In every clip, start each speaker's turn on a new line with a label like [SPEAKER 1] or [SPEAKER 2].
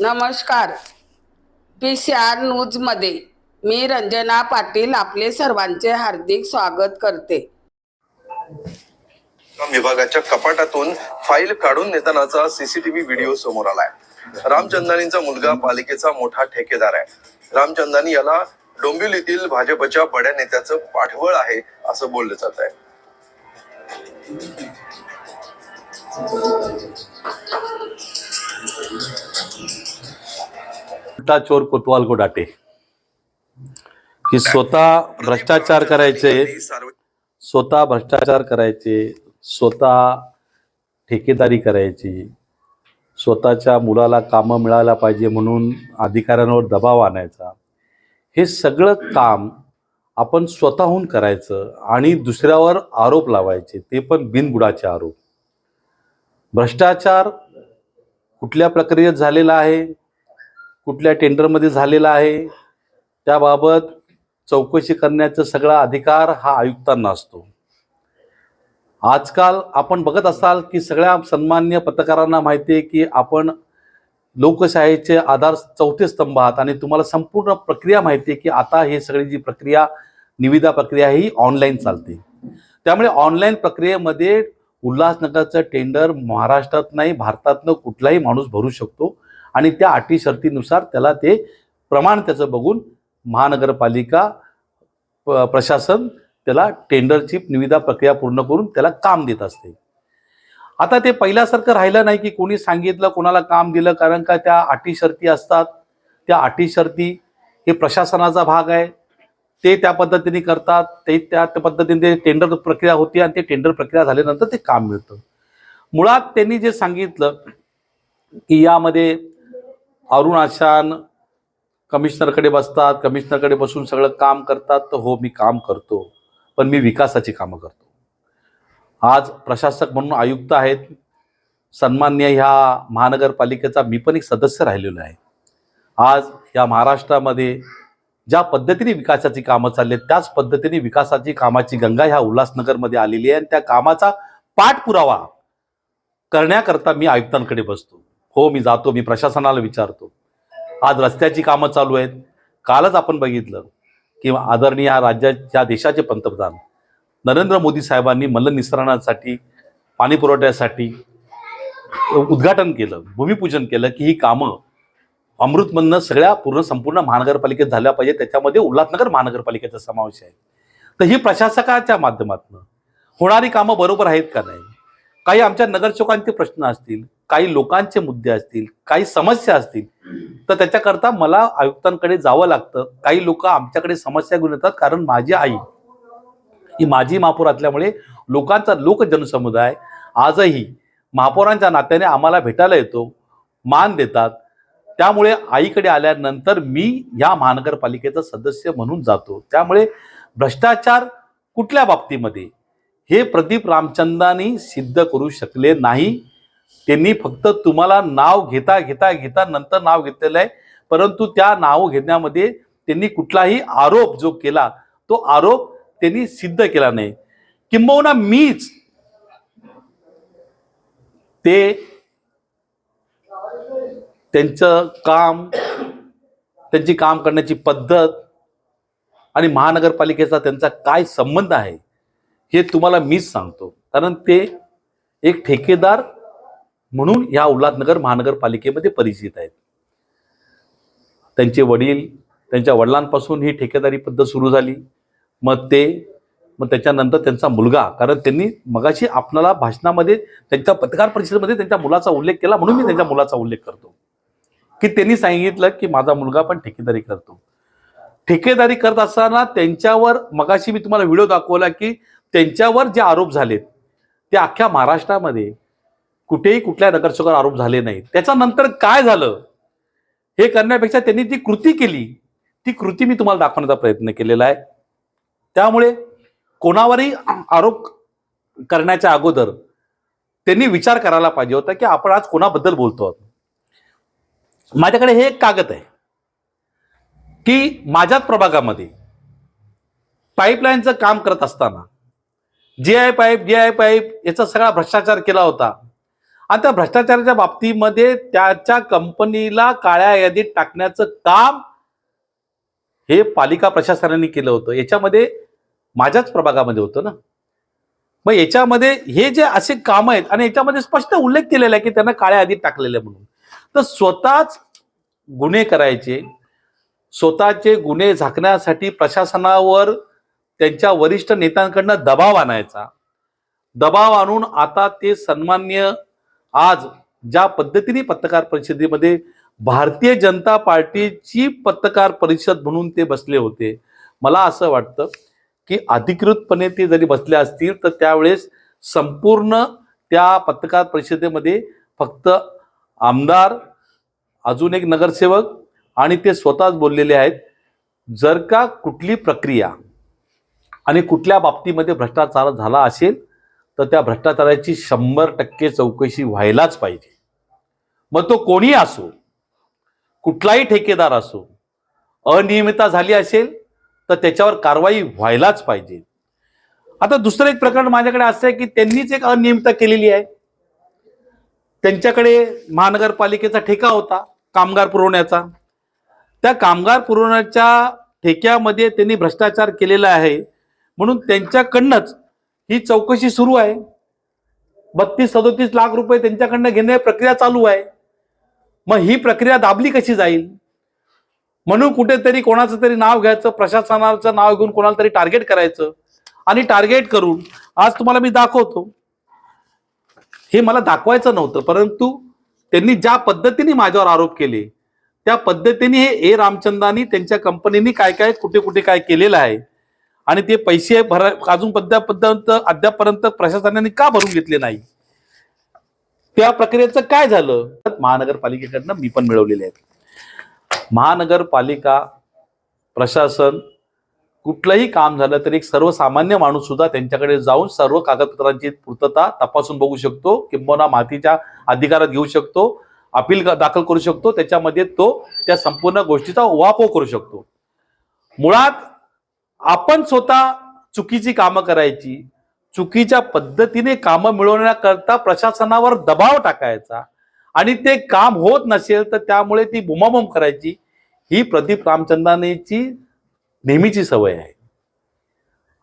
[SPEAKER 1] नमस्कार. PCR न्यूजमध्ये मी रंजना पाटील आपले सर्वांचे हार्दिक स्वागत करते.
[SPEAKER 2] विभागाच्या कपाटातून फाईल काढून नेतानाचा सीसीटीव्ही व्हिडिओ समोर आलाय. रामचंदानींचा मुलगा पालिकेचा मोठा ठेकेदार आहे. रामचंदानी याला डोंबिवलीतील भाजपच्या बड्या नेत्याचं पाठबळ आहे असं बोललं जात आहे.
[SPEAKER 3] उल्टा चोर कोतवाल को डाटे की स्वतः भ्रष्टाचार करायचे, स्वतः ठेकेदारी करायची, स्वतःच्या मुलाला कामं मिळायला पाहिजे म्हणून अधिकाऱ्यांवर दबाव आणायचा, हे सगळं काम आपण स्वतःहून करायचं आणि दुसऱ्यावर आरोप लावायचे, ते पण बिनबुडाचे आरोप. भ्रष्टाचार कुठल्या प्रक्रियेत झालेला आहे, कुठल्या टेंडरमध्ये झालेला आहे, त्याबाबत चौकशी करण्याचा सगळा अधिकार हा आयुक्तांना असतो. आजकाल आपण बघत असाल की सगळ्या सन्मान्य पत्रकारांना माहिती आहे की आपण लोकशाहीचे आधार चौथे स्तंभ आहात आणि तुम्हाला संपूर्ण प्रक्रिया माहिती आहे की आता हे सगळी जी प्रक्रिया, निविदा प्रक्रिया ही ऑनलाईन चालते. त्यामुळे ऑनलाईन प्रक्रियेमध्ये उल्हासनगरचं टेंडर महाराष्ट्रात नाही, भारतातनं कुठलाही माणूस भरू शकतो आणि त्या अटी शर्तीनुसार त्याला ते प्रमाण त्याचं बघून महानगरपालिका प्रशासन त्याला टेंडरची निविदा प्रक्रिया पूर्ण करून त्याला काम देत असते. आता ते पहिल्यासारखं राहिलं नाही की कोणी सांगितलं कोणाला काम दिलं, कारण का त्या अटी शर्ती असतात. त्या अटी शर्ती हे प्रशासनाचा भाग आहे, ते त्या पद्धतीने करतात, ते त्या पद्धतीने टेंडर प्रक्रिया होती आणि ते टेंडर प्रक्रिया झाल्यानंतर ते काम मिळतं. मुळात त्यांनी जे सांगितलं की यामध्ये अरुण आशान कमिशनरकडे बसतात, कमिशनरकडे बसून सगळं काम करतात, तर हो मी काम करतो, पण मी विकासाची कामं करतो. आज प्रशासक म्हणून आयुक्त आहेत, सन्मान्य ह्या महानगरपालिकेचा मी पण एक सदस्य राहिलेलो आहे. आज या महाराष्ट्रामध्ये ज्या पद्धतीने विकासाची कामं चालली आहेत त्याच पद्धतीने विकासाची कामाची गंगा ह्या उल्हासनगरमध्ये आलेली आहे आणि त्या कामाचा पाठपुरावा करण्याकरता मी आयुक्तांकडे बसतो. हो मी जातो, मी प्रशासनाला विचारतो. आज रस्त्याची कामं चालू आहेत. कालच आपण बघितलं की आदरणीय राज्याच्या देशाचे पंतप्रधान नरेंद्र मोदी साहेबांनी मलनिस्सरणासाठी, पाणी पुरवठ्यासाठी उद्घाटन केलं, भूमिपूजन केलं की ही कामं अमृतमधनं सगळ्या संपूर्ण महानगरपालिकेत झाल्या पाहिजे, त्याच्यामध्ये उल्हासनगर महानगरपालिकेचा समावेश आहे. तर ही प्रशासकाच्या माध्यमातून होणारी कामं बरोबर आहेत का नाही, काही आमच्या नगरसेवकांचे प्रश्न असतील, काही लोकांचे मुद्दे असतील, काही समस्या असतील, तर त्याच्याकरता मला आयुक्तांकडे जावं लागतं. काही लोक आमच्याकडे समस्या घेऊन येतात, कारण माझी आई ही माजी महापौर असल्यामुळे लोकांचा लोकजनसमुदाय आजही महापौरांच्या नात्याने आम्हाला भेटायला येतो, मान देतात. त्यामुळे आईकडे आल्यानंतर मी या महानगरपालिकेचा सदस्य म्हणून जातो. त्यामुळे भ्रष्टाचार कुठल्या बाबतीमध्ये हे प्रदीप रामचंदानी सिद्ध करू शकले नाही. त्यांनी फक्त तुम्हाला नाव घेता घेता घेता नंतर नाव घेतलेलं आहे, परंतु त्या नाव घेण्यामध्ये त्यांनी कुठलाही आरोप जो केला तो आरोप त्यांनी सिद्ध केला नाही. किंबहुना मीच ते त्यांचं काम, त्यांची काम करण्याची पद्धत आणि महानगरपालिकेचा त्यांचा काय संबंध आहे हे तुम्हाला मीच सांगतो, कारण ते एक ठेकेदार म्हणून या उल्हासनगर महानगरपालिकेमध्ये परिचित आहेत. त्यांचे वडील, त्यांच्या वडिलांपासून ही ठेकेदारी पद्धत सुरू झाली, मग त्याच्यानंतर त्यांचा मुलगा, कारण त्यांनी मगाशी आपल्याला भाषणामध्ये त्यांच्या पत्रकार परिषदेमध्ये त्यांच्या मुलाचा उल्लेख केला, म्हणून मी त्यांच्या मुलाचा उल्लेख करतो की त्यांनी सांगितलं की माझा मुलगा पण ठेकेदारी करतो. ठेकेदारी करत असताना त्यांच्यावर मगाशी मी तुम्हाला व्हिडिओ दाखवला की त्यांच्यावर जे आरोप झालेत ते अख्ख्या महाराष्ट्रामध्ये कुठेही कुठल्या नगरसेवकावर आरोप झाले नाहीत. त्याच्यानंतर काय झालं हे करण्यापेक्षा त्यांनी जी कृती केली ती कृती मी तुम्हाला दाखवण्याचा प्रयत्न केलेला आहे. त्यामुळे कोणावरही आरोप करण्याच्या अगोदर त्यांनी विचार करायला पाहिजे होता की आपण आज कोणाबद्दल बोलतो आहोत. माझ्याकडे हे एक कागद आहे की माझ्याच प्रभागामध्ये पाईपलाईनचं काम करत असताना जीआय पाईप याचा सगळा भ्रष्टाचार केला होता आणि त्या भ्रष्टाचाराच्या बाबतीमध्ये त्याच्या कंपनीला काळ्या यादीत टाकण्याचं काम हे पालिका प्रशासनाने केलं होतं. याच्यामध्ये माझ्याच प्रभागामध्ये होतं ना. मग याच्यामध्ये हे जे असे काम आहेत आणि याच्यामध्ये स्पष्ट उल्लेख केलेला आहे की त्यांना काळ्या यादीत टाकलेलं आहे म्हणून. तर स्वतःच गुन्हे करायचे, स्वतःचे गुन्हे झाकण्यासाठी प्रशासनावर त्यांच्या वरिष्ठ नेत्यांकडनं दबाव आणायचा. दबाव आणून आता ते सन्मान्य आज ज्या पद्धतीने पत्रकार परिषदेमध्ये भारतीय जनता पार्टीची पत्रकार परिषद म्हणून ते बसले होते, मला असं वाटतं की अधिकृतपणे ते जरी बसले असतील तर त्यावेळेस संपूर्ण त्या पत्रकार परिषदेमध्ये फक्त आमदार, अजून एक नगरसेवक आणि ते स्वतःच बोललेले आहेत, जर का कुठली प्रक्रिया आणि कुठल्या बाबतीमध्ये भ्रष्टाचार झाला असेल तर त्या भ्रष्टाचाराची 100% चौकशी व्हायलाच पाहिजे. मग तो कोणी असो, कुठलाही ठेकेदार असो, अनियमितता झाली असेल तर त्याच्यावर कारवाई व्हायलाच पाहिजे. आता दुसरं एक प्रकरण माझ्याकडे असं आहे की त्यांनीच एक अनियमितता केलेली आहे. त्यांच्याकडे महानगरपालिकेचा ठेका होता कामगार पुरवण्याचा. त्या कामगार पुरवण्याच्या ठेक्यामध्ये त्यांनी भ्रष्टाचार केलेला आहे म्हणून त्यांच्याकडनंच ही चौकशी सुरू आहे. 32-37 लाख रुपये त्यांच्याकडनं घेणे प्रक्रिया चालू आहे. मग ही प्रक्रिया दाबली कशी जाईल म्हणून कुठेतरी कोणाचं तरी नाव घ्यायचं, प्रशासनाचं नाव घेऊन कोणाला तरी टार्गेट करायचं आणि टार्गेट करून आज तुम्हाला मी दाखवतो. हे मला दाखवायचं नव्हतं, परंतु त्यांनी ज्या पद्धतीने माझ्यावर आरोप केले त्या पद्धतीने हे ए रामचंदानी त्यांच्या कंपनीने काय काय कुठे कुठे काय केलेलं आहे आणि ते पैसे अजून अद्यापर्यंत प्रशासनाने का भरून घेतले नाही, त्या प्रक्रियेचं काय झालं. महानगरपालिकेकडनं मी पण मिळवलेले आहेत. महानगरपालिका प्रशासन कुठलंही काम झालं तर एक सर्वसामान्य माणूस सुद्धा त्यांच्याकडे जाऊन सर्व कागदपत्रांची पूर्तता तपासून बघू शकतो, किंबहुना माहितीच्या अधिकारात घेऊ शकतो, अपील दाखल करू शकतो, त्याच्यामध्ये तो त्या संपूर्ण गोष्टीचा वापर करू शकतो. मुळात आपण स्वतः चुकीची कामं करायची, चुकीच्या पद्धतीने कामं मिळवण्याकरता प्रशासनावर दबाव टाकायचा आणि ते काम होत नसेल तर त्यामुळे ती बुमाबुम करायची, ही प्रदीप रामचंदानीची नेहमीची सवय आहे.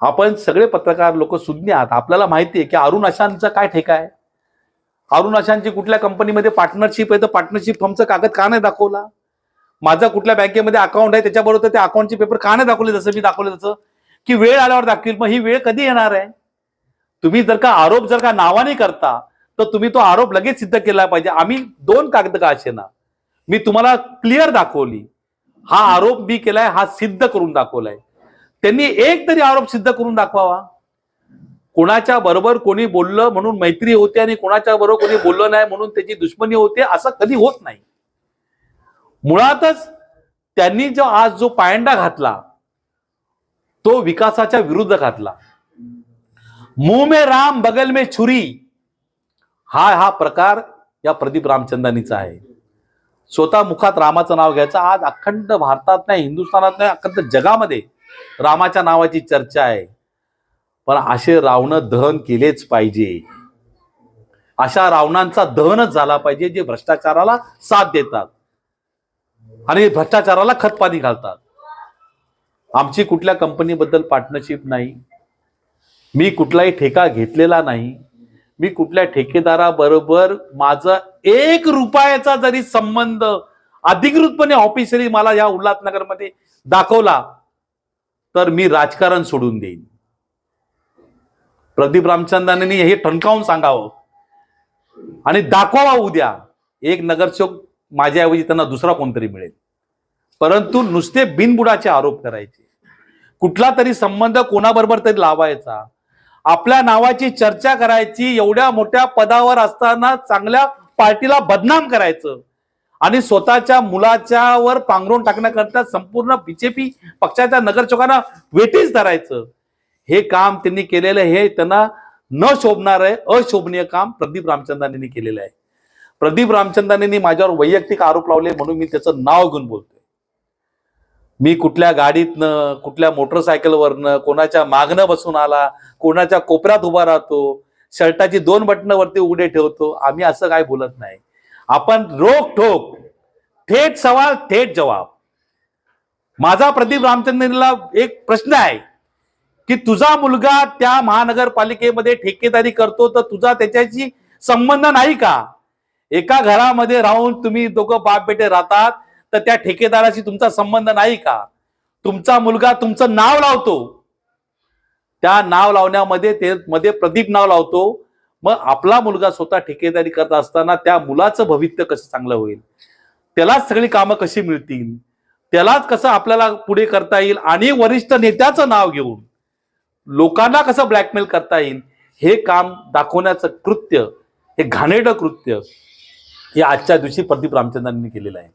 [SPEAKER 3] आपण सगळे पत्रकार लोक सुज्ञ आहात. आपल्याला माहिती आहे की अरुण आशांचा काय ठेका आहे. अरुण आशांची कुठल्या कंपनीमध्ये पार्टनरशिप आहे तर पार्टनरशिप फर्मचा कागद का नाही दाखवला. माझा कुठल्या बँकेमध्ये अकाउंट आहे त्याच्याबरोबर त्या अकाउंटचे पेपर का नाही दाखवले, जसं मी दाखवले तसं की वेळ आल्यावर दाखवेल. मग ही वेळ कधी येणार आहे. तुम्ही जर का आरोप जर का नावाने करता तर तुम्ही तो आरोप लगेच सिद्ध केला पाहिजे. आम्ही 2 कागद का असे ना, मी तुम्हाला क्लिअर दाखवली, हा आरोप मी केलाय, हा सिद्ध करून दाखवलाय. त्यांनी एक तरी आरोप सिद्ध करून दाखवावा. कोणाच्या बरोबर कोणी बोललं म्हणून मैत्री होते आणि कोणाच्या बरोबर कोणी बोललं नाही म्हणून त्याची दुश्मनी होते, असं कधी होत नाही. मुळातच त्यांनी जो पायंडा घातला तो विकासाच्या विरुद्ध घातला. मुंह में राम बगल में छुरी, हा प्रकार या प्रदीप रामचंदानीचा आहे. स्वतः मुखात रामाचं नाव घ्यायचं. आज अखंड भारतात नाही, हिंदुस्थानात नाही, अखंड जगामध्ये रामाच्या नावाची चर्चा आहे. पण असे रावण दहन केलेच पाहिजे. अशा रावणांचा दहनच झाला पाहिजे जे भ्रष्टाचाराला साथ देतात आणि भ्रष्टाचाराला खतपाणी घालतात. आमची कुठल्या कंपनीबद्दल पार्टनरशिप नाही, मी कुठलाही ठेका घेतलेला नाही, मी कुठल्या ठेकेदाराबरोबर माझा 1 रुपयाचा जरी संबंध अधिकृतपणे ऑफिशियली मला या उल्हासनगरमध्ये दाखवला तर मी राजकारण सोडून देईन. प्रदीप रामचंदानी हे ठणकावून सांगावं आणि दाखवावा. उद्या एक नगरसेवक माझ्याऐवजी त्यांना दुसरा कोणतरी मिळेल. परंतु नुसते बिनबुडाचे आरोप करायचे, कुठला तरी संबंध कोणाबरोबर तरी लावायचा, आपल्या नावाची चर्चा करायची, एवढ्या मोठ्या पदावर असताना चांगल्या पार्टीला बदनाम करायचं आणि स्वतःच्या मुलाच्यावर पांघरून टाकण्याकरता संपूर्ण बीजेपी पक्षाच्या नगरसेवकांना वेठीस धरायचं, हे काम त्यांनी केलेलं, हे त्यांना न शोभणार आहे, अशोभनीय काम प्रदीप रामचंदानी केलेलं आहे. प्रदीप रामचंदानी माझ्यावर वैयक्तिक आरोप लावले म्हणून मी त्याचं नाव घेऊन बोलतोय. मी कुठल्या गाडीतनं, कुठल्या मोटरसायकलवरनं, कोणाच्या मागणं बसून आला, कोणाच्या कोपऱ्यात उभा राहतो, शर्टाची 2 बटणं वरती उघडे ठेवतो, आम्ही असं काय बोलत नाही. आपण रोख ठोक, थेट सवाल थेट जवाब. माझा प्रदीप रामचंद्रनला एक प्रश्न आहे की तुझा मुलगा त्या महानगरपालिकेमध्ये ठेकेदारी करतो तर तुझा त्याच्याशी संबंध नाही का? एका घरामध्ये राहून तुम्ही दोघं बाप बेटे राहतात तर त्या ठेकेदाराशी तुमचा संबंध नाही का? तुमचा मुलगा तुमचं नाव लावतो, त्या नाव लावण्यामध्ये ते मध्ये प्रदीप नाव लावतो. मग आपला मुलगा स्वतः ठेकेदारी करत असताना त्या मुलाचं भविष्य कसं चांगलं होईल, त्यालाच सगळी कामं कशी मिळतील, त्यालाच कसं आपल्याला पुढे करता येईल आणि वरिष्ठ नेत्याचं नाव घेऊन लोकांना कसं ब्लॅकमेल करता येईल, हे काम दाखवण्याचं कृत्य, हे घाणेरडं कृत्य हे आजच्या दिवशी प्रदीप रामचंद्रांनी केलेलं आहे.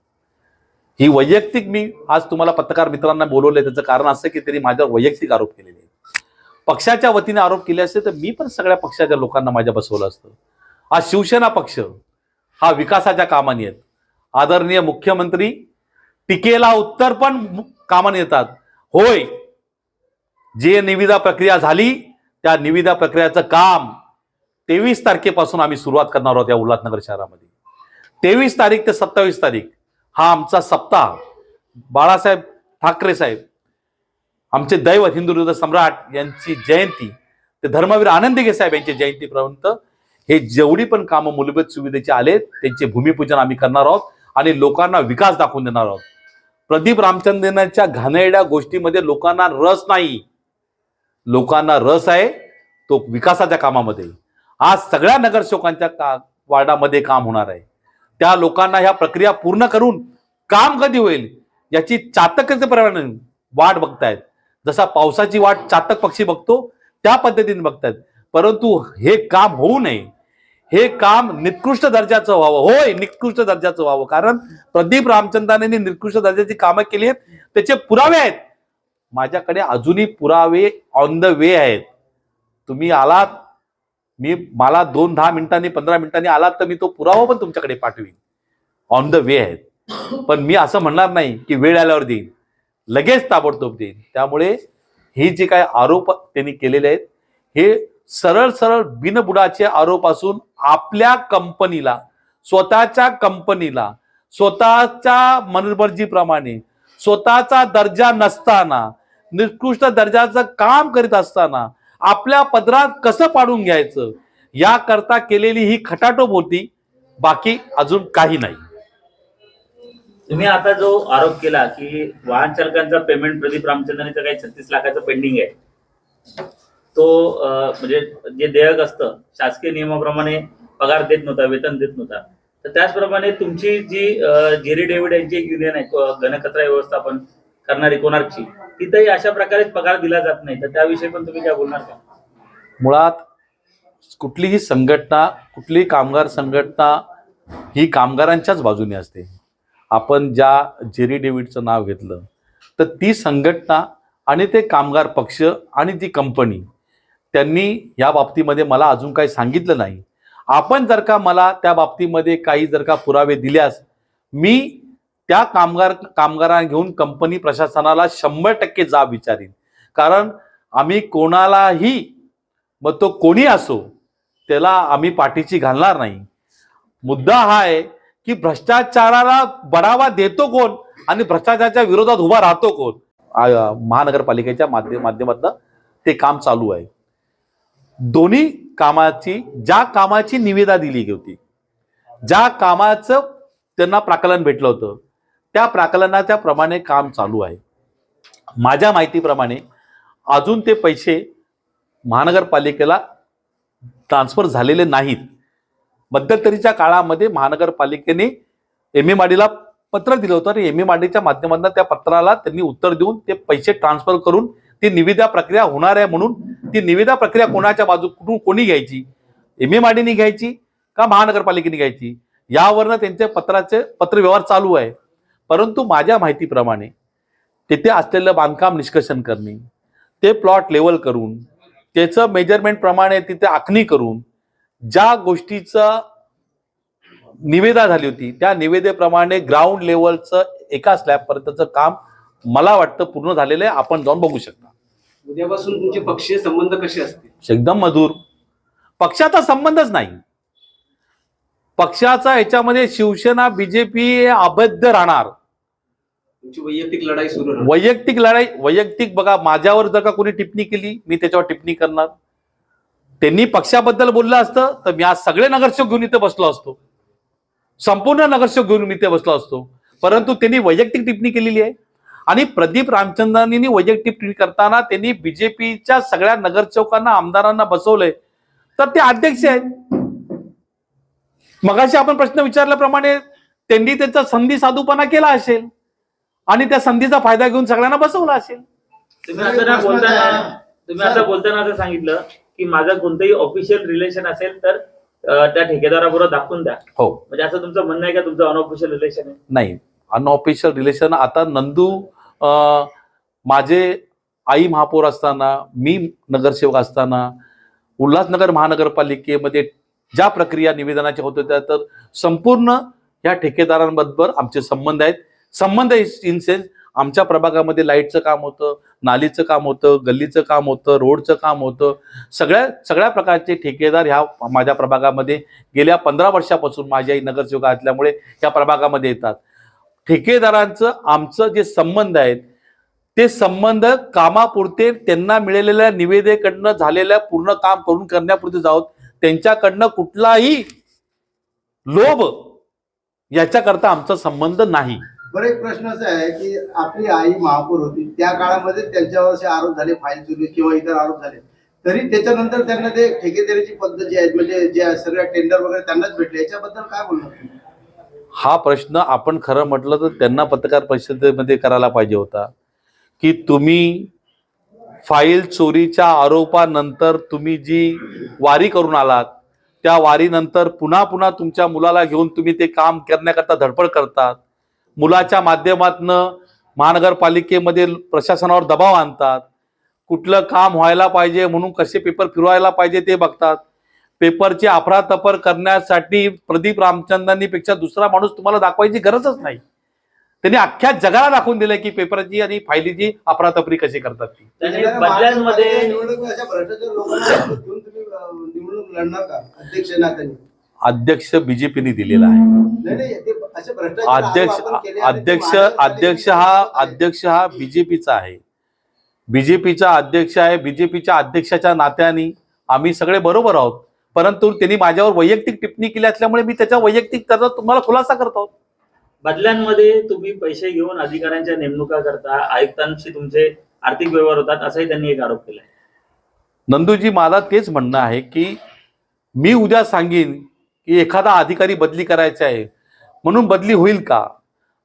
[SPEAKER 3] ही वैयक्तिक, मी आज तुम्हाला पत्रकार मित्रांना बोलवलंय त्याचं कारण असं की त्यांनी माझ्यावर वैयक्तिक आरोप केलेले आहेत. पक्षाच्या वतीने आरोप केले असते तर मी पण सगळ्या पक्षाच्या लोकांना माझ्या बसवलं असतं. हा शिवसेना पक्ष हा विकासाच्या कामाने येत. आदरणीय मुख्यमंत्री टीकेला उत्तर पण कामाने येतात. होय, जे निविदा प्रक्रिया झाली त्या निविदा प्रक्रियाचं काम 23 तारखेपासून आम्ही सुरुवात करणार आहोत या उल्हासनगर शहरामध्ये. 23 तारीख ते 27 तारीख हा आमचा सप्ताह. बाळासाहेब ठाकरे साहेब, आमचे दैवत हिंदू हृदय सम्राट यांची जयंती ते धर्मवीर आनंदगे साहेब यांची जयंतीपर्यंत हे जेवढी पण कामं मूलभूत सुविधेचे आलेत त्यांचे भूमिपूजन आम्ही करणार आहोत आणि लोकांना विकास दाखवून देणार आहोत. प्रदीप रामचंद्रनाच्या घाणेरड्या गोष्टीमध्ये लोकांना रस नाही. लोकांना रस आहे तो विकासाच्या कामामध्ये. आज सगळ्या नगरसेवकांच्या वार्डामध्ये काम होणार आहे. त्या लोकांना ह्या प्रक्रिया पूर्ण करून काम कधी होईल याची चातकतेप्रमाणे वाट बघतायत. जसा पावसाची वाट चातक पक्षी बघतो त्या पद्धतीने बघतायत. परंतु हे काम होऊ नये, हे काम निकृष्ट दर्जाचं व्हावं. होय, निकृष्ट दर्जाचं व्हावं, कारण प्रदीप रामचंद्रांनी निकृष्ट दर्जाची कामं केली आहेत, त्याचे पुरावे आहेत. माझ्याकडे अजूनही पुरावे ऑन द वे आहेत. तुम्ही आलात, मला 2-10 मिनिटांनी 15 मिनिटांनी आलात तर मी तो पुरावा पण तुमच्याकडे पाठवीन. ऑन द वे आहेत. पण मी असं म्हणणार नाही की वेळ आल्यावर देईन, लगेच ताबडतोब देईन. त्यामुळे हे जे काय आरोप त्यांनी केलेले आहेत हे सरळ सरळ बिनबुडाचे आरोप असून आपल्या कंपनीला, स्वतःच्या कंपनीला, स्वतःच्या मनमर्जीप्रमाणे, स्वतःचा दर्जा नसताना, निकृष्ट दर्जाचं काम करीत असताना आपल्या पदरात कसं पाडून घ्यायचं याकरता केलेली ही खटाटोप होती, बाकी अजून काही नाही.
[SPEAKER 4] तुम्ही आता जो आरोप केला की वाहन चालकांचा पेमेंट प्रदीप रामचंद्रांचं काही 36 लाखाचं पेंडिंग आहे, तो म्हणजे जे देयक असतं शासकीय नियमाप्रमाणे पगार देत नव्हता, वेतन देत नव्हता, तर त्याचप्रमाणे तुमची जी जेरी डेव्हिड यांची एक युनियन आहे घनकचरा व्यवस्थापन करणारी कोणार्कची, तिथेही अशा प्रकारेच पगार दिला जात नाही, तर त्याविषयी पण तुम्ही काय बोलणार का?
[SPEAKER 3] मुळात कुठलीही संघटना, कुठलीही कामगार संघटना ही कामगारांच्याच बाजूने असते. आपण ज्या जेरी डेव्हिडचं नाव घेतलं तर ती संघटना आणि ते कामगार पक्ष आणि ती कंपनी त्यांनी या बाबतीमध्ये मला अजून काही सांगितलं नाही. आपण जर का मला त्या बाबतीमध्ये काही जर का पुरावे दिल्यास मी त्या कामगारांना घेऊन कंपनी प्रशासनाला 100% जाब विचारीन. कारण आम्ही कोणालाही, मग तो कोणी असो, त्याला आम्ही पाठीची घालणार नाही. मुद्दा हा आहे की भ्रष्टाचाराला बढावा देतो कोण आणि भ्रष्टाचाराच्या विरोधात उभा राहतो कोण. महानगरपालिकेच्या माध्यमातून ते काम चालू आहे. दोन्ही कामाची, ज्या कामाची निविदा दिली होती, ज्या कामाचं त्यांना प्राकलन भेटलं होतं त्या प्राकलनाच्या प्रमाणे काम चालू आहे. माझ्या माहितीप्रमाणे अजून ते पैसे महानगरपालिकेला ट्रान्सफर झालेले नाहीत. मध्यंतरीच्या काळामध्ये महानगरपालिकेने MMRDला पत्र दिलं होतं आणि MMRDच्या माध्यमातून त्या पत्राला त्यांनी उत्तर देऊन ते पैसे ट्रान्सफर करून ती निविदा प्रक्रिया होणार आहे म्हणून ती निविदा प्रक्रिया कोणाच्या बाजूकडून कोणी घ्यायची, MMRDने घ्यायची का महानगरपालिकेने घ्यायची, यावरनं त्यांचे पत्रव्यवहार चालू आहे. परंतु माझ्या माहितीप्रमाणे तिथे असलेलं बांधकाम निष्कर्षण करणे, ते प्लॉट लेवल करून त्याचं मेजरमेंट प्रमाणे तिथे आखणी करून ज्या गोष्टीचं निविदा झाली होती त्या निविदेप्रमाणे ग्राउंड लेवलचं एका स्लॅबपर्यंतचं काम मला वाटतं पूर्ण झालेलं आहे. आपण जाऊन बघू शकता.
[SPEAKER 5] उद्यापासून तुमचे पक्षीय संबंध कसे असतील?
[SPEAKER 3] एकदम मधुर. पक्षाचा संबंधच नाही. पक्षाचा याच्यामध्ये शिवसेना बीजेपी अबद्ध राहणार.
[SPEAKER 5] वैयक्तिक लढाई सुरू राहणार.
[SPEAKER 3] वैयक्तिक बघा, माझ्यावर जर का कोणी टिप्पणी केली मी त्याच्यावर टिप्पणी करणार. त्यांनी पक्षाबद्दल बोललं असतं तर मी आज सगळे नगरसेवक घेऊन इथे बसलो असतो, संपूर्ण नगरसेवक घेऊन इथे बसलो असतो. परंतु त्यांनी वैयक्तिक टिप्पणी केलेली आहे. आणि प्रदीप रामचंद्रांनी वैयक्तिक टिप्पणी करताना त्यांनी बीजेपीच्या सगळ्या नगरसेवकांना आमदारांना बसवलंय, तर ते अध्यक्ष आहेत. मगाशी आपण प्रश्न विचारल्याप्रमाणे त्यांनी त्याचा संधी साधूपणा केला असेल आणि त्या संधीचा फायदा घेऊन सगळ्यांना बसवला असेल.
[SPEAKER 4] तुम्ही आता बोलताना असं सांगितलं की माझं कोणतंही ऑफिशियल रिलेशन असेल तर त्या ठेकेदाराबरोबर दाखवून द्या.
[SPEAKER 3] हो,
[SPEAKER 4] म्हणजे असं तुमचं म्हणणं आहे का तुमचं अनऑफिशियल रिलेशन आहे?
[SPEAKER 3] नाही, अनऑफिशियल रिलेशन. आता नंदू माझे आई महापौर असताना, मी नगरसेवक असताना उल्हासनगर महानगरपालिकेमध्ये ज्या प्रक्रिया निवेदनाच्या होत होत्या, तर संपूर्ण या ठेकेदारांबरोबर आमचे संबंध आहेत. संबंध इन सेन्स आमच्या प्रभागामध्ये लाईटचं काम होतं, नालीचं काम होतं, गल्लीचं काम होतं, रोडचं काम होतं. सगळ्या प्रकारचे ठेकेदार ह्या माझ्या प्रभागामध्ये गेल्या 15 वर्षापासून माझी आई नगरसेवक असल्यामुळे या प्रभागामध्ये येतात. ठेकेदारांचं आमचं जे संबंध आहेत ते संबंध कामापुरते त्यांना मिळालेल्या निविदेकडनं झालेल्या पूर्ण काम करून करण्यापुरते जाऊत. त्यांच्याकडनं कुठलाही लोभ याच्याकरता आमचा संबंध नाही.
[SPEAKER 6] बरं, एक प्रश्न असा आहे की आपली आई महापौर होती त्या काळामध्ये त्यांच्यावर असे आरोप झाले, फाईल चोरी किंवा इतर आरोप झाले, तरी त्याच्यानंतर त्यांना ते ठेकेदारीची पद्धत जी आहे म्हणजे जे सगळ्या टेंडर वगैरे त्यांनाच भेटले, याच्याबद्दल काय बोलणार?
[SPEAKER 3] हा प्रश्न आपण खरं म्हटलं तर त्यांना पत्रकार परिषदेमध्ये करायला पाहिजे होता की तुम्ही फाईल चोरीच्या आरोपानंतर तुम्ही जी वारी करून आलात, त्या वारीनंतर पुन्हा पुन्हा तुमच्या मुलाला घेऊन तुम्ही ते काम करण्याकरता धडपड करतात. मुलाच्या माध्यमातनं महानगरपालिकेमध्ये प्रशासनावर दबाव आणतात. कुठलं काम व्हायला पाहिजे म्हणून कसे पेपर फिरवायला पाहिजे ते बघतात. पेपरची अफरातफर करण्यासाठी प्रदीप रामचंद्रांनी पेक्षा दुसरा माणूस तुम्हाला दाखवायची गरजच नाही. त्यांनी अख्ख्या जगाला दाखवून दिलं की पेपरची आणि फायलीची अफरातफरी कशी करतात ती.
[SPEAKER 4] त्याने बदल्यांमध्ये
[SPEAKER 6] निवडणूक अशा भ्रष्टाचार लोकांना घेऊन तुम्ही निवडणूक लढणार का अध्यक्ष नात्याने?
[SPEAKER 3] अध्यक्ष बीजेपीने दिलेला आहे.
[SPEAKER 6] नाही, ते असे भ्रष्टाचार
[SPEAKER 3] अध्यक्ष
[SPEAKER 6] आरोप आपण केले आणि ते
[SPEAKER 3] अध्यक्ष
[SPEAKER 6] महानगरपालिकेने
[SPEAKER 3] अध्यक्ष हा बीजेपीचा आहे. बीजेपीचा अध्यक्ष आहे. बीजेपीच्या अध्यक्षाच्या नात्याने आम्ही सगळे बरोबर आहोत. परंतु त्यांनी माझ्यावर वैयक्तिक टिप्पणी केली असल्यामुळे मी त्याच्या वैयक्तिक त्याचा तुम्हाला खुलासा करतो.
[SPEAKER 4] बदल्यांमध्ये तुम्ही पैसे घेऊन अधिकाऱ्यांच्या नेमणुका करता, आयुक्तांशी तुमचे आर्थिक व्यवहार होतात, असाही त्यांनी एक आरोप केलाय.
[SPEAKER 3] नंदूजी, मला तेच म्हणणं आहे की मी उद्या सांगेन की एखादा अधिकारी बदली करायचा आहे म्हणून बदली होईल का?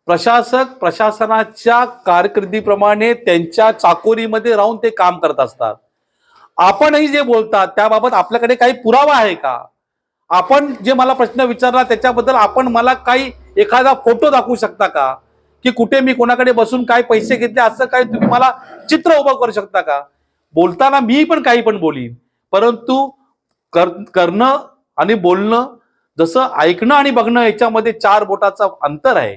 [SPEAKER 3] प्रशासक प्रशासनाच्या कारकिर्दीप्रमाणे त्यांच्या चाकोरीमध्ये राहून ते काम करत असतात. आपणही जे बोलतात त्याबाबत आपल्याकडे काही पुरावा आहे का? आपण जे मला प्रश्न विचारला त्याच्याबद्दल आपण मला काही एखादा फोटो दाखवू शकता का की कुठे मी कोणाकडे बसून काय पैसे घेतले असं काही तुम्ही मला चित्र उभं करू शकता का? बोलताना मी पण काही पण बोलीन, परंतु करणं आणि बोलणं, जसं ऐकणं आणि बघणं याच्यामध्ये 4 बोटाचा अंतर आहे,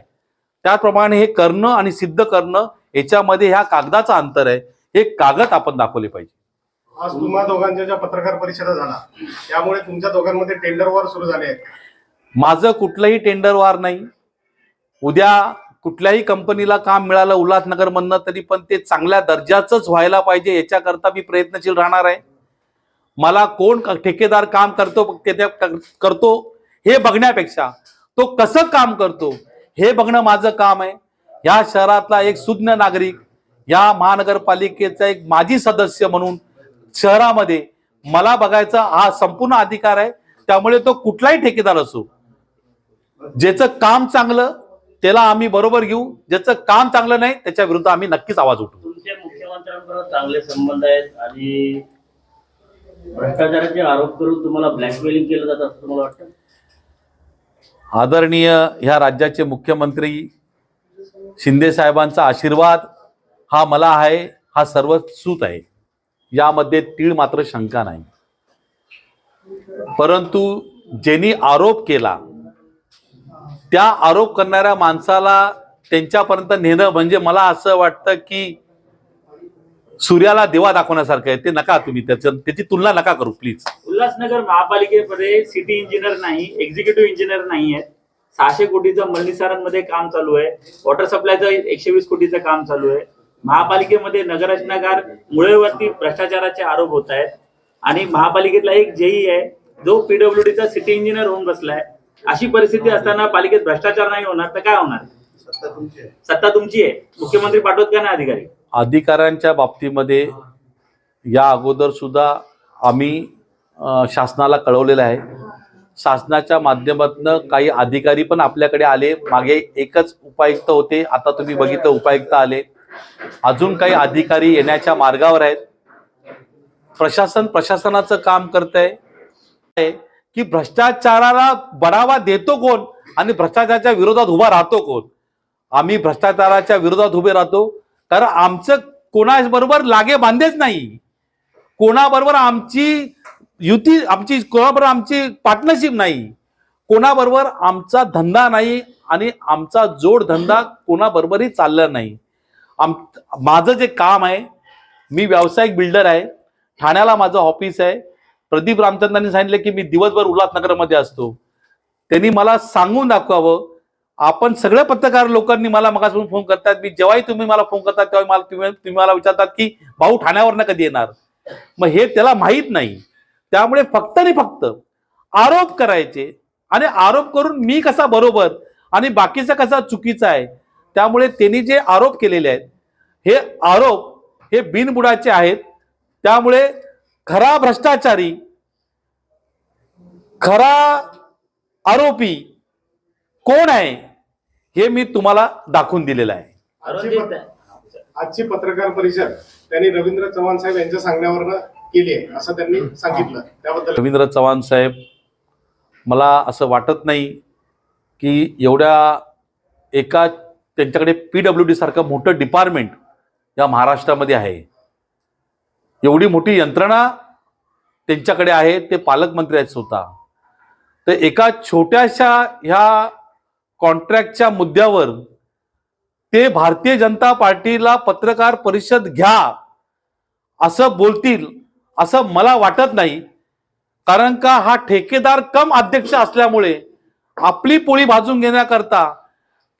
[SPEAKER 3] त्याप्रमाणे हे करणं आणि सिद्ध करणं याच्यामध्ये ह्या कागदाचा अंतर आहे. हे कागद आपण दाखवले पाहिजे.
[SPEAKER 7] आज तुम्हा दोघांच्या ज्या पत्रकार परिषदा झाला त्यामुळे तुमच्या दोघांमध्ये टेंडर वॉर सुरू झाले आहेत.
[SPEAKER 3] माझं कुठलंही टेंडर वार नाही. उद्या कुठल्याही कंपनीला काम मिळालं उल्हासनगरमधनं तरी पण ते चांगल्या दर्जाचंच व्हायला पाहिजे याच्याकरता मी प्रयत्नशील राहणार आहे. मला कोण ठेकेदार काम करतो हे बघण्यापेक्षा तो कसं काम करतो हे बघणं माझं काम आहे. या शहरातला एक सुज्ञ नागरिक, या महानगरपालिकेचा एक माजी सदस्य म्हणून शहरामध्ये मला बघायचा हा संपूर्ण अधिकार आहे. त्यामुळे तो कुठलाही ठेकेदार असो, ज्याचं काम चांगलं त्याला आम्ही बरोबर घेऊ, ज्याचं काम चांगलं नाही त्याच्या विरुद्ध आम्ही नक्कीच आवाज उठवू.
[SPEAKER 4] तुमचे मुख्यमंत्र्यांबरोबर चांगले संबंध आहेत आणि भ्रष्टाचाराचे आरोप करून तुम्हाला ब्लॅकमेलिंग केलं जातं असं तुम्हाला वाटतं?
[SPEAKER 3] आदरणीय ह्या राज्याचे मुख्यमंत्री शिंदे साहेबांचा आशीर्वाद हा मला आहे, हा सर्वसूत आहे, यामध्ये तीळ मात्र शंका नाही. परंतु ज्यांनी आरोप केला त्या आरोप करणाऱ्या माणसाला त्यांच्यापर्यंत नेणं म्हणजे मला असं वाटतं की सूर्याला देवा दाखवण्यासारखं आहे. ते नका, तुम्ही त्याची तुलना नका करू प्लीज.
[SPEAKER 4] उल्हासनगर महापालिकेमध्ये सिटी इंजिनियर नाही, एक्झिक्युटिव्ह इंजिनियर नाही आहेत. 600 कोटीचं मल्लीसारांमध्ये काम चालू आहे. वॉटर सप्लायचं 120 कोटीचं काम चालू आहे. महापालिकेमध्ये नगररचनाकार मुळेवरती भ्रष्टाचाराचे आरोप होत आहेत आणि महापालिकेतला एक जेई आहे जो पीडब्ल्यूडीचा सिटी इंजिनियर होऊन बसलाय. अशी परिस्थिती असताना पालिकेत भ्रष्टाचार नाही होणार तर काय होणार?
[SPEAKER 6] सत्ता तुमची आहे.
[SPEAKER 4] सत्ता तुमची आहे, मुख्यमंत्री पाठवत का नाही अधिकारी?
[SPEAKER 3] अधिकाऱ्यांच्या बाबतीमध्ये या अगोदर सुद्धा आम्ही शासनाला कळवलेलं आहे. शासनाच्या माध्यमातून काही अधिकारी पण आपल्याकडे आले. मागे एकच उपायुक्त होते, आता तुम्ही बघितलं उपायुक्त आले. अजून काही अधिकारी येण्याच्या मार्गावर आहेत. प्रशासन प्रशासनाचं काम करत आहे की भ्रष्टाचाराला बढावा देतो कोण आणि भ्रष्टाचाराच्या विरोधात उभा राहतो कोण. आम्ही भ्रष्टाचाराच्या विरोधात उभे राहतो, कारण आमचं कोणाबरोबर लागे बांधेच नाही, कोणाबरोबर आमची युती, कोणाबरोबर आमची पार्टनरशिप नाही, कोणाबरोबर आमचा धंदा नाही आणि आमचा जोडधंदा कोणाबरोबरही चालला नाही. माझं जे काम आहे, मी व्यावसायिक बिल्डर आहे, ठाण्याला माझं ऑफिस आहे. प्रदीप रामचंद्रांनी सांगितलं की मी दिवसभर उल्हासनगरमध्ये असतो. त्यांनी मला सांगून दाखवावं. आपण सगळे पत्रकार लोकांनी मला मगासून फोन करतात, मी जेव्हाही तुम्ही मला फोन करतात तेव्हा तुम्ही मला विचारतात की भाऊ ठाण्यावरनं कधी येणार. मग हे त्याला माहीत नाही. त्यामुळे फक्त आणि फक्त आरोप करायचे आणि आरोप करून मी कसा बरोबर आणि बाकीचा कसा चुकीचा आहे. त्यामुळे त्यांनी जे आरोप केलेले आहेत हे आरोप हे बिनबुडाचे आहेत. त्यामुळे खरा भ्रष्टाचारी, खरा आरोपी कोण आहे हे मी तुम्हाला दाखवून दिलेलं आहे.
[SPEAKER 7] आजची पत्रकार परिषद त्यांनी रवींद्र चव्हाण साहेब यांच्या सांगण्यावरनं केली आहे असं त्यांनी सांगितलं. त्याबद्दल
[SPEAKER 3] रवींद्र चव्हाण साहेब, मला असं वाटत नाही की एवढ्या एका त्यांच्याकडे पीडब्ल्यूडी सारखं मोठं डिपार्टमेंट या महाराष्ट्रामध्ये आहे. एवढी मोठी यंत्रणा त्यांच्याकडे आहे. ते पालकमंत्री आहेत स्वतः. तर एका छोट्याशा ह्या कॉन्ट्रॅक्टच्या मुद्द्यावर ते भारतीय जनता पार्टीला पत्रकार परिषद घ्या असं बोलतील असं मला वाटत नाही. कारण का हा ठेकेदार कम अध्यक्ष असल्यामुळे आपली पोळी भाजून घेण्याकरता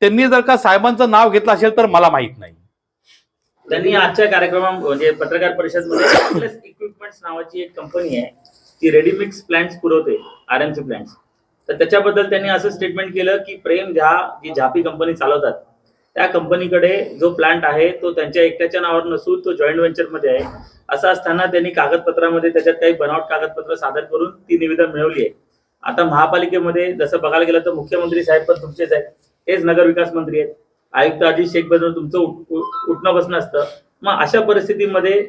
[SPEAKER 3] त्यांनी जर का साहेबांचं नाव घेतलं असेल तर मला माहित नाही.
[SPEAKER 4] त्यांनी आजच्या कार्यक्रमात म्हणजे पत्रकार परिषदेमध्ये इक्विपमेंट्स नावाची एक कंपनी आहे, ती रेडीमिक्स प्लांट्स पुरवते, आरएमसी प्लांट्स. तर त्याच्याबद्दल त्यांनी असं स्टेटमेंट केलं की प्रेम झा जी झापी कंपनी चालवतात त्या कंपनीकडे जो प्लांट आहे तो त्यांच्या एकट्याच्या नावावर नसून तो जॉईंट व्हेंचरमध्ये आहे. असं असताना त्यांनी कागदपत्रामध्ये त्याच्यात काही बनावट कागदपत्र सादर करून ती निवेदन मिळवली आहे. आता महापालिकेमध्ये जसं बघायला गेलं तर मुख्यमंत्री साहेब पण तुमचेच आहेत, हेच नगर विकास मंत्री आहेत, आयुक्त अजित शेख बद्दल तुमचं उठणं बसणं असतं. मग अशा परिस्थितीमध्ये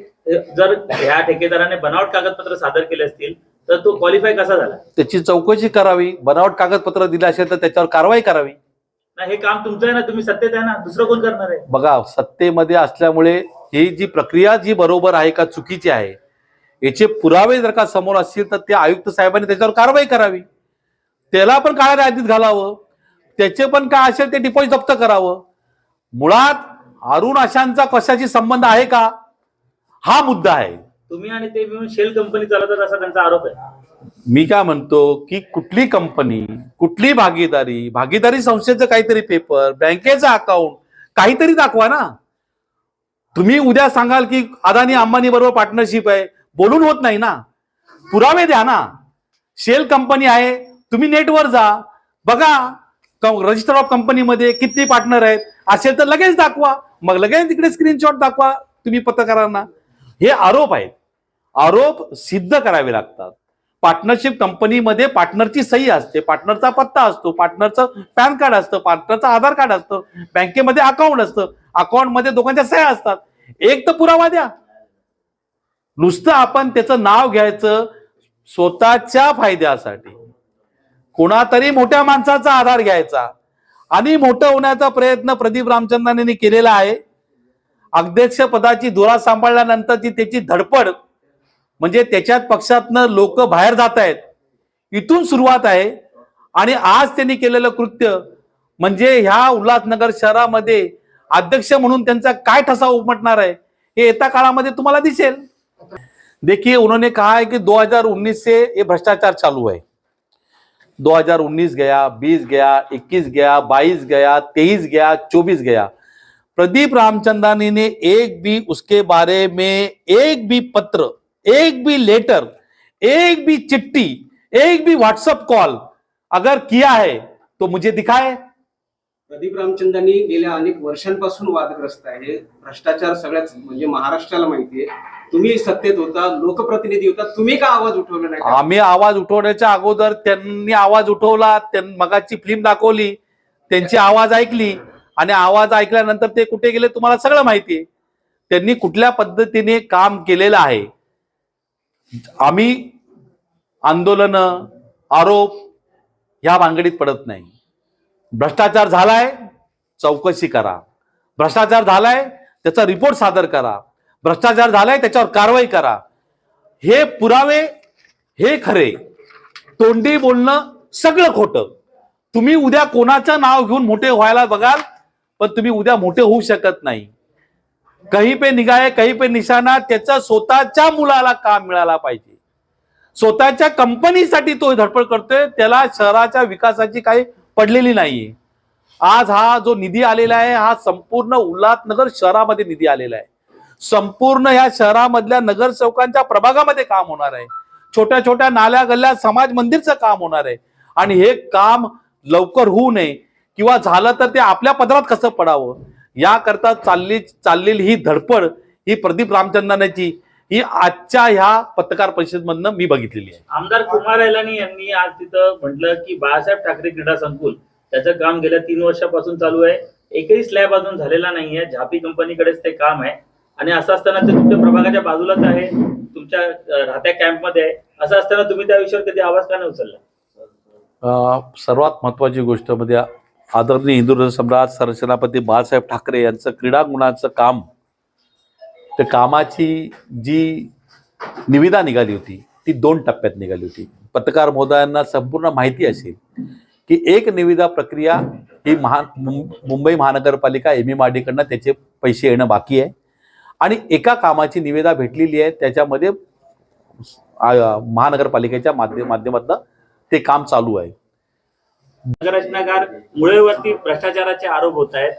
[SPEAKER 4] जर ह्या ठेकेदाराने बनावट कागदपत्र सादर केले असतील तर तो क्वालिफाय कसा झाला?
[SPEAKER 3] त्याची चौकशी करावी. बनावट कागदपत्र दिले असेल तर त्याच्यावर कारवाई करावी.
[SPEAKER 4] नाही, हे काम तुमचं आहे ना, तुम्ही सत्तेत आहे ना, दुसरं कोण करणार आहे?
[SPEAKER 3] बघा, सत्तेमध्ये असल्यामुळे ही जी प्रक्रिया जी बरोबर आहे का चुकीची आहे याचे पुरावे जर का समोर असतील तर ते आयुक्त साहेबांनी त्याच्यावर कारवाई करावी. त्याला पण काळ्या यादीत घालावं. त्याचे पण काय असेल ते डिपॉझिट जप्त करावं. मुळात अरुण आशांचा कशाशी संबंध आहे का हा मुद्दा आहे.
[SPEAKER 4] तुम्ही आणि ते मिळून शेल कंपनी चालवतात असा त्यांचा आरोप आहे.
[SPEAKER 3] मी काय म्हणतो की कुठली कंपनी, कुठली भागीदारी संस्थेचं काहीतरी पेपर, बँकेचं अकाउंट काहीतरी दाखवा ना. तुम्ही उद्या सांगाल की अदानी अंबानी बरोबर पार्टनरशिप आहे, बोलून होत नाही ना. पुरावे द्या ना. शेल कंपनी आहे, तुम्ही नेटवर जा बघा, रजिस्टर ऑफ कंपनीमध्ये किती पार्टनर आहेत असेल तर लगेच दाखवा. मग लगेच तिकडे स्क्रीनशॉट दाखवा तुम्ही पत्रकारांना. हे आरोप आहेत, आरोप सिद्ध करावे लागतात. पार्टनरशिप कंपनीमध्ये पार्टनरची सही असते, पार्टनरचा पत्ता असतो, पार्टनरचं पॅन कार्ड असतं, पार्टनरचं आधार कार्ड असतं, बँकेमध्ये अकाउंट असतं, अकाउंटमध्ये दोघांच्या सह्या असतात. एक तर पुरावा द्या. नुसतं आपण त्याचं नाव घ्यायचं स्वतःच्या फायद्यासाठी, कोणातरी मोठ्या माणसाचा आधार घ्यायचा आणि मोठं होण्याचा प्रयत्न प्रदीप रामचंद्रांनी केलेला आहे. अध्यक्षपदाची धुरा सांभाळल्यानंतरची त्याची धडपड म्हणजे त्याच्यात पक्षातनं लोक बाहेर जात आहेत, इथून सुरुवात आहे. आणि आज त्यांनी केलेलं कृत्य म्हणजे ह्या उल्हासनगर शहरामध्ये अध्यक्ष म्हणून त्यांचा काय ठसा उमटणार आहे हे येत्या काळामध्ये तुम्हाला दिसेल. देखिए, उन्होंने कहा है कि 2019 से ये भ्रष्टाचार चालू है। 2019 गया, 20 गया, 21 गया, 22 गया, 23 गया, 24 गया। प्रदीप रामचंदानी ने एक भी उसके बारे में एक भी पत्र, एक भी लेटर, एक भी चिट्ठी, एक भी व्हाट्सएप कॉल अगर किया है तो मुझे दिखाए।
[SPEAKER 5] प्रदीप रामचंदानी गेल्या अनेक वर्षांपासून वादग्रस्त आहे. भ्रष्टाचार सगळ्याच म्हणजे महाराष्ट्राला माहिती आहे. तुम्ही सत्तेत होता, लोकप्रतिनिधी होता, तुम्ही का आवाज उठवला नाही?
[SPEAKER 3] आम्ही आवाज उठवण्याच्या अगोदर त्यांनी आवाज उठवला, मगाची फिल्म दाखवली, त्यांची आवाज ऐकली आणि आवाज ऐकल्यानंतर ते कुठे गेले तुम्हाला सगळं माहिती आहे. त्यांनी कुठल्या पद्धतीने काम केलेलं आहे. आम्ही आंदोलन, आरोप ह्या भानगडीत पडत नाही. भ्रष्टाचार झालाय, चौकशी करा. भ्रष्टाचार झालाय, त्याचा रिपोर्ट सादर करा. भ्रष्टाचार झालाय, त्याच्यावर कारवाई करा. हे पुरावे, हे खरे. तोंडी बोलणं सगळं खोटं. तुम्ही उद्या कोणाचं नाव घेऊन मोठे व्हायला बघाल, पण तुम्ही उद्या मोठे होऊ शकत नाही. कहीं पे निगाहे कहीं पे निशाणा. त्याचा स्वतःच्या मुलाला काम मिळाला पाहिजे. स्वतःच्या कंपनीसाठी तो धडपड करतोय, त्याला शहराच्या विकासाची काही पडलेली नाहीये. आज हा जो निधी आलेला आहे, हा संपूर्ण उल्हासनगर शहरामध्ये निधी आलेला आहे. संपूर्ण या शहरामधल्या नगरसेवकांच्या प्रभागामध्ये काम होणार आहे. छोट्या छोट्या नाल्या गल्ल्या समाज मंदिरचं काम होणार आहे. आणि हे काम लवकर होऊ नये किंवा झालं तर ते आपल्या पदरात कसं पडावं याकरता चाललेली ही धडपड, ही प्रदीप रामचंदानाची, ही आजच्या ह्या पत्रकार परिषदेमधनं मी बघितलेली आहे.
[SPEAKER 4] आमदार कुमार ऐलानी यांनी आज तिथं म्हटलं की बाळासाहेब ठाकरे क्रीडा संकुल त्याचं काम गेल्या 3 वर्षापासून चालू आहे. एकही स्लॅब अजून झालेला नाहीये. झापी कंपनीकडेच ते काम आहे आणि असं असताना ते तुमच्या प्रभागाच्या बाजूलाच आहे, तुमच्या राहत्या कॅम्पमध्ये आहे. असं असताना तुम्ही त्या विषयावर कधी आवाज का नाही उचलला?
[SPEAKER 3] सर्वात महत्वाची गोष्ट म्हणजे आदरणीय हिंदू सम्राट सरसेनापती बाळासाहेब ठाकरे यांचं क्रीडांगणाचं काम, त्या कामाची जी निविदा निघाली होती ती 2 टप्प्यात निघाली होती. पत्रकार महोदयांना संपूर्ण माहिती असेल की एक निविदा प्रक्रिया ही मुंबई महानगरपालिका MMRD कडनं त्याचे पैसे येणं बाकी आहे आणि एका कामाची निविदा भेटलेली आहे, त्याच्यामध्ये महानगरपालिकेच्या माध्यमातून ते काम चालू आहे.
[SPEAKER 4] नगररचनाकार मुळेवरती भ्रष्टाचाराचे आरोप होत आहेत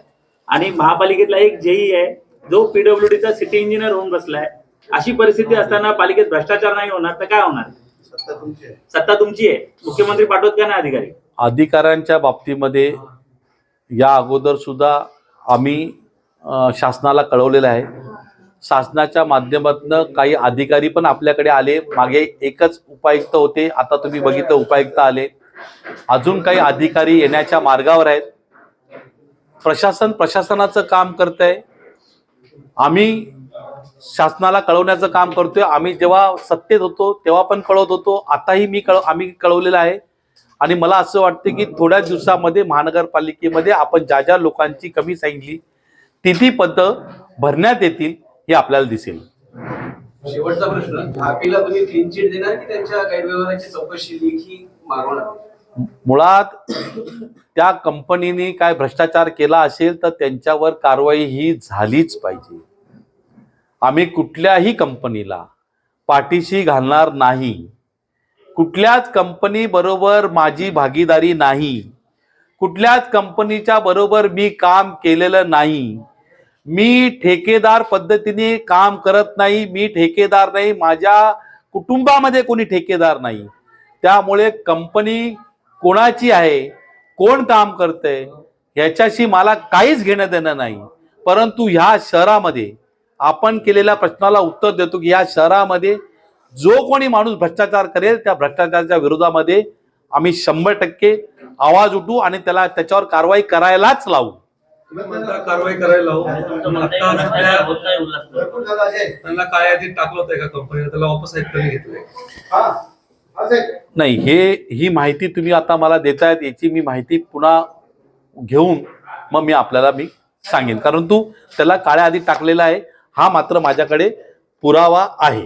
[SPEAKER 4] आणि महापालिकेतला एक जेई आहे जो PWDचा सिटी इंजिनियर होऊन बसलाय. अशी परिस्थिती असताना पालिकेत भ्रष्टाचार नाही होणार तर काय होणार? सत्ता तुमची आहे. मुख्यमंत्री पाठवत का नाही अधिकारी?
[SPEAKER 3] अधिकाऱ्यांच्या बाबतीमध्ये या अगोदर सुद्धा आम्ही शासनाला कळवलेलं आहे. शासनाच्या माध्यमातून काही अधिकारी पण आपल्याकडे आले. मागे एकच उपायुक्त होते, आता तुम्ही बघितलं उपायुक्त आले. अजून काही अधिकारी येण्याच्या मार्गावर आहेत. प्रशासनाचं काम करतंय. आम्ही शासनाला कळवण्याचं काम करतोय. आम्ही जेव्हा सत्तेत होतो तेव्हा पण कळवत होतो, आताही आम्ही कळवलेलं आहे. आणि मला असं वाटतं की थोड्या दिवसामध्ये महानगरपालिकेमध्ये आपण ज्या ज्या लोकांची कमी सांगितली ती पदं भरण्यात येतील हे आपल्याला दिसेल.
[SPEAKER 5] शेवटचा प्रश्न, झापीला तुम्ही क्लीन चिट देणार की त्यांच्या गैरव्यवहाराची चौकशी लेखी मागवणार?
[SPEAKER 3] मुळात त्या कंपनीने काय भ्रष्टाचार केला असेल तर त्यांच्यावर कारवाई ही झालीच पाहिजे. आम्ही कुठल्याही कंपनीला पाठीशी घालणार नाही. कुठल्याच कंपनी बरोबर माझी भागीदारी नाही. कुठल्याच कंपनीच्या बरोबर मी काम केलेलं नाही. मी ठेकेदार पद्धतीने काम करत नाही. मी ठेकेदार नाही. माझ्या कुटुंबामध्ये कोणी ठेकेदार नाही. त्यामुळे कंपनी कोणाची आहे, कोण काम करतंय ह्याच्याशी मला काहीच घेणं देणं नाही. परंतु ह्या शहरामध्ये आपण केलेल्या प्रश्नाला उत्तर देतो की या शहरामध्ये जो कोणी माणूस भ्रष्टाचार करेल त्या भ्रष्टाचाराच्या विरोधामध्ये आम्ही 100% आवाज उठवू आणि त्याच्यावर कारवाई करायलाच लावू.
[SPEAKER 8] कारवाई करायला लावू.
[SPEAKER 5] भरपूर झालं असेल.
[SPEAKER 8] त्यांना काय आधी टाकलं होतं का कंपनीने, त्याला वापस आयुक्तांनी घेतलंय?
[SPEAKER 3] नाही, ही माहिती तुम्ही आता मला देतायत, याची मी माहिती पुन्हा घेऊन मग मी आपल्याला सांगेन. कारण त्याला काळ्या आधी टाकलेला आहे हा मात्र माझ्याकडे पुरावा आहे.